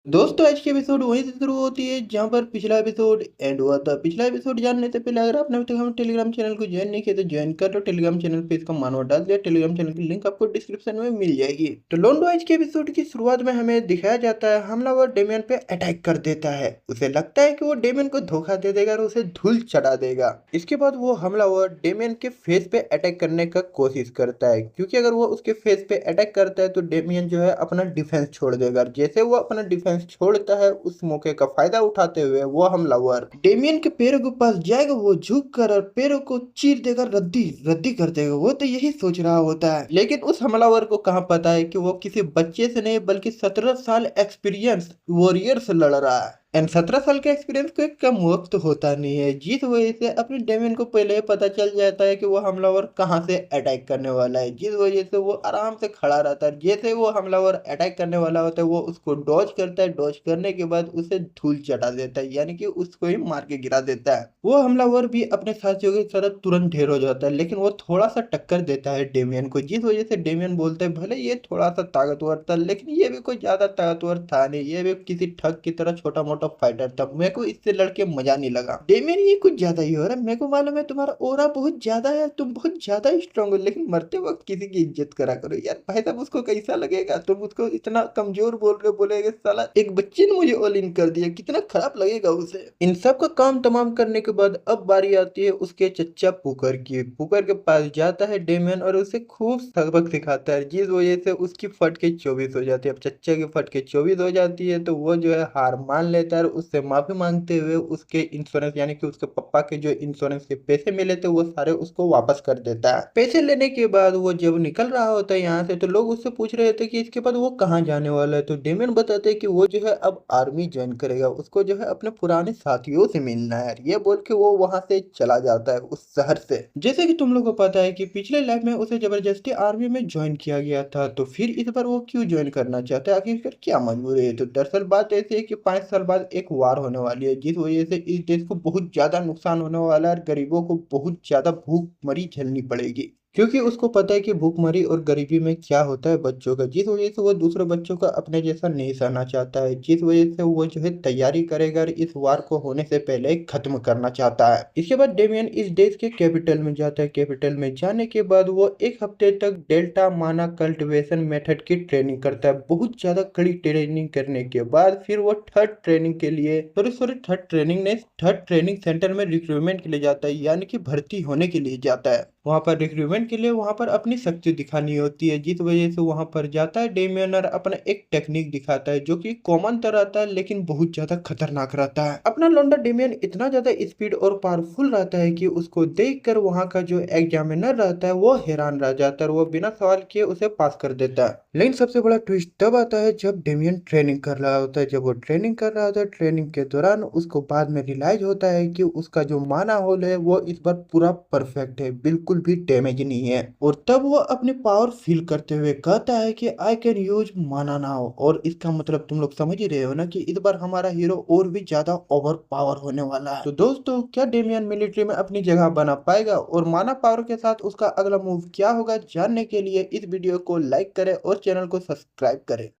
दोस्तों आज की एपिसोड वहीं से शुरू होती है जहां पर पिछला एपिसोड एंड हुआ था। पिछला एपिसोड जानने से पहले अगर आपने अभी तक हम टेलीग्राम चैनल को ज्वाइन नहीं किया तो ज्वाइन कर लो। टेलीग्राम चैनल पे इसका मानव डाल दिया। टेलीग्राम चैनल की लिंक आपको डिस्क्रिप्शन में मिल जाएगी। तो लोंडो आज के एपिसोड की शुरुआत में हमें दिखाया जाता है हमलावर डेमियन पे अटैक कर देता है। उसे लगता है कि वो डेमियन को धोखा दे देगा और उसे धूल चढ़ा देगा। इसके बाद वो हमलावर डेमियन के फेस पे अटैक करने का कोशिश करता है, क्योंकि अगर वो उसके फेस पे अटैक करता है तो डेमियन जो है अपना डिफेंस छोड़ देगा। जैसे वो अपना डिफेंस छोड़ता है उस मौके का फायदा उठाते हुए वो हमलावर डेमियन के पैरों के पास जाएगा। वो झुक कर और पैरों को चीर देगा, रद्दी रद्दी कर देगा। वो तो यही सोच रहा होता है, लेकिन उस हमलावर को कहाँ पता है कि वो किसी बच्चे से नहीं बल्कि 17 साल एक्सपीरियंस वॉरियर से लड़ रहा है। एंड 17 साल का एक्सपीरियंस कोई कम वक्त होता नहीं है, जिस वजह से अपने डेमियन को पहले ही पता चल जाता है कि वो हमलावर कहाँ से अटैक करने वाला है, जिस वजह से वो आराम से खड़ा रहता है। जैसे वो हमलावर अटैक करने वाला होता है वो उसको डॉज करता है। डॉज करने के बाद उसे धूल चटा देता है, यानी कि उसको ही मार के गिरा देता है। वो हमलावर भी अपने साथियों की तरह तुरंत ढेर हो जाता है, लेकिन वो थोड़ा सा टक्कर देता है डेमियन को, जिस वजह से डेमियन बोलता है भले ये थोड़ा सा ताकतवर था लेकिन ये भी कोई ज्यादा ताकतवर था नहीं, ये भी किसी ठग की तरह छोटा मोटा फाइटर था। मेरे को इससे लड़के मजा नहीं लगा। डेमियन ये कुछ ज्यादा ही हो रहा है। मेरे को मालूम है तुम्हारा ओरा बहुत ज्यादा है, तुम बहुत ज्यादा स्ट्रांग हो, लेकिन मरते वक्त किसी की इज्जत करा करो यार। भाई साहब उसको कैसा लगेगा, तुम उसको इतना कमजोर बोल रहे हो, बोलेगे साला एक बच्चे ने मुझे ऑल इन कर दिया, कितना खराब लगेगा उसे। इन सब का काम तमाम करने के बाद अब बारी आती है उसके चच्चा पुकर की। पुकर के पास जाता है डेमियन और उसे खूब सबक सिखाता है, जिस वजह से उसकी फटके 24 हो जाती है। अब चच्चा की फटके 24 हो जाती है तो वो जो है हार मान लेता है और उससे माफी मांगते हुए उसके इंश्योरेंस यानी कि उसके पापा के जो इंश्योरेंस के पैसे मिले थे वो सारे उसको वापस कर देता है। पैसे लेने के बाद वो जब निकल रहा होता है यहाँ से तो लोग उससे पूछ रहे थे कि इसके बाद वो कहाँ जाने वाला है। तो डेमियन बताते हैं कि वो जो है अब आर्मी ज्वाइन करेगा, उसको जो है अपने पुराने साथियों से मिलना है। ये बोल के वो वहां से चला जाता है उस शहर से। जैसे कि तुम लोगों को पता है कि पिछले लाइफ में उसे जबरदस्ती आर्मी में ज्वाइन किया गया था, तो फिर इस बार वो क्यों ज्वाइन करना चाहता है, आखिरकार क्या मजबूरी है। तो दरअसल बात ऐसी है कि 5 साल बाद एक वार होने वाली है, जिस वजह से इस देश को बहुत ज्यादा नुकसान होने वाला है और गरीबों को बहुत ज्यादा भूखमरी झेलनी पड़ेगी। क्योंकि उसको पता है कि भूखमरी और गरीबी में क्या होता है बच्चों का, जिस वजह से वो दूसरे बच्चों का अपने जैसा नहीं सहना चाहता है। जिस वजह से वो जो है तैयारी करेगा और इस वार को होने से पहले खत्म करना चाहता है। इसके बाद डेमियन इस देश के कैपिटल में जाता है। कैपिटल में जाने के बाद वो एक हफ्ते तक डेल्टा माना कल्टीवेशन मेथड की ट्रेनिंग करता है। बहुत ज्यादा कड़ी ट्रेनिंग करने के बाद फिर वो थर्ड ट्रेनिंग सेंटर में रिक्रूटमेंट के लिए जाता है, यानी कि भर्ती होने के लिए जाता है। वहां पर रिक्रूटमेंट के लिए वहां पर अपनी शक्ति दिखानी होती है, जिस वजह से वहां पर जाता है डेमियन और अपना एक टेक्निक दिखाता है जो कि कॉमन तो रहता है लेकिन बहुत ज्यादा खतरनाक रहता है। अपना लौंडा डेमियन इतना ज्यादा स्पीड और पावरफुल रहता है कि उसको देखकर वहां का जो एग्जामिनर रहता है वो हैरान रह जाता है और वो बिना सवाल किए उसे पास कर देता है। लेकिन सबसे बड़ा ट्विस्ट तब आता है जब डेमियन ट्रेनिंग कर रहा होता है। जब वो ट्रेनिंग कर रहा होता है, ट्रेनिंग के दौरान उसको बाद में रियलाइज होता है कि उसका जो माना होल है वो इस बार पूरा परफेक्ट है, बिल्कुल भी डैमेज नहीं है। और तब वो अपने पावर फील करते हुए कहता है कि आई कैन यूज माना नाउ। और इसका मतलब तुम लोग समझ ही रहे हो ना कि इस बार हमारा हीरो और भी ज्यादा ओवर पावर होने वाला है। तो दोस्तों क्या डेमियन मिलिट्री में अपनी जगह बना पाएगा और माना पावर के साथ उसका अगला मूव क्या होगा, जानने के लिए इस वीडियो को लाइक करें और चैनल को सब्सक्राइब करें।